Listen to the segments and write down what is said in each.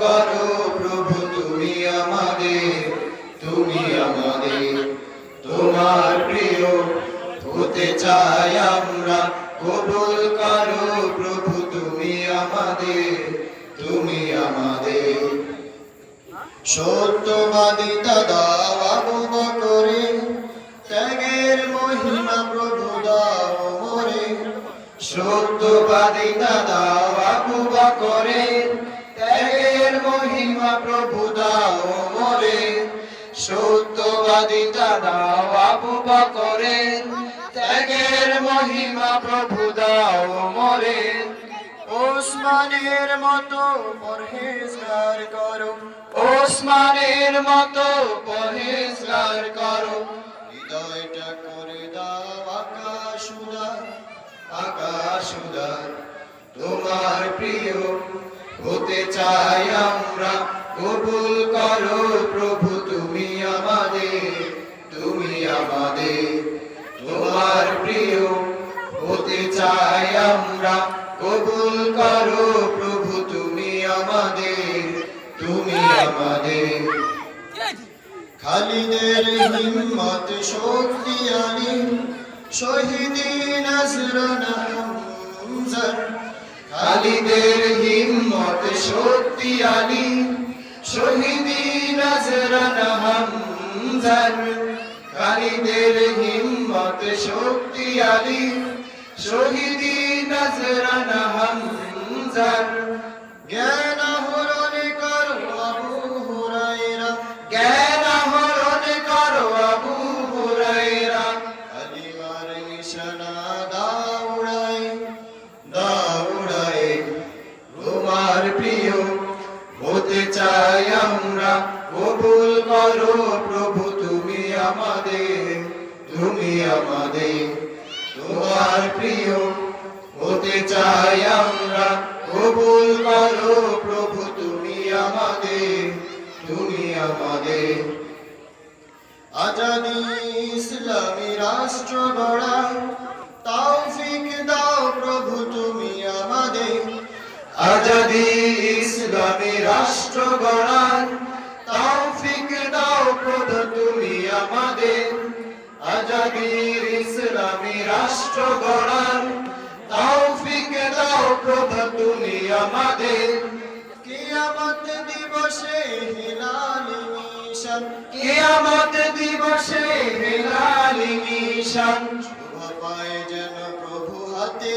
করো প্রভু তুমি আমাদের তোমার প্রিয় হতে চাই আমরা। কবুল করো প্রভু তুমি আমাদের সত্যবাদিতা দাও আবু বকরের, ত্যাগের মহিমা প্রভু দাও মোরে। সত্যবাদিতা দাও আবু বকরের, ত্যাগের মহিমা প্রভু দাও মোরে। সত্যবাদিতা দাও আবু বকরের, ত্যাগের মহিমা প্রভু দাও মোরে। ওসমানের মতো পরহেজগার করো, ওসমানের মতো পরহেজগার করো। হৃদয়টা করে দাও আকাশ উদার, তোমার প্রিয় হতে চাই আমরা। কবুল করো প্রভু তুমি আমাদের তোমার প্রিয় হতে চাই আমরা। কবুল করো প্রভু তুমি আমাদের খালিদের হিম্মত শক্তিশালী, শহীদি নজরুল হামজার। খালিদের হিম্মত শক্তিশালী, শহীদি নজরুল হামজার। খালিদের হিম্মত শক্তিশালী, শহীদি নজরুল হামজার। জ্ঞান আহরণ করো আবু হুরায়রা, জ্ঞান আহরণ করো আবু হুরায়রা। কালিমার নিশানা দাউড়ায়, তোমার প্রিয় হতে চাই আমরা। কবুল করো প্রভু তুমি আমাদের তোমার প্রিয় হতে চাই আমরা। কবুল করো প্রভু তুমি আমাদের আজাদি ইসলামী রাষ্ট্র গড়ার তৌফিক দাও প্রভু তুমি আমাদের। আজাদি ইসলামী রাষ্ট্র গড়ার তৌফিক দাও প্রভু তুমি আমাদের। আজাদি ইসলামী রাষ্ট্র গড়ার তৌফিক দাও প্রভু তুমি আমাদের। কিয়ামত দিবসে হিলালি মিশন, কিয়ামত দিবসে হিলালি মিশন। শোভা পায় যেন প্রভু হাতে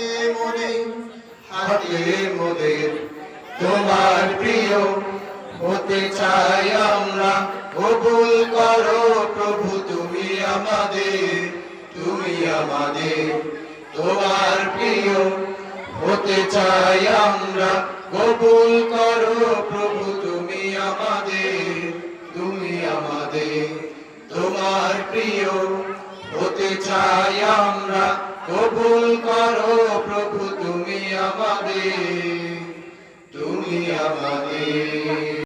মোদের তোমার প্রিয় হতে চাই আমরা। কবুল করো প্রভু তুমি আমাদের তোমার প্রিয় হতে চাই আমরা। কবুল করো প্রভু তুমি আমাদের তোমার প্রিয় হতে চাই আমরা। কবুল করো প্রভু তুমি আমাদের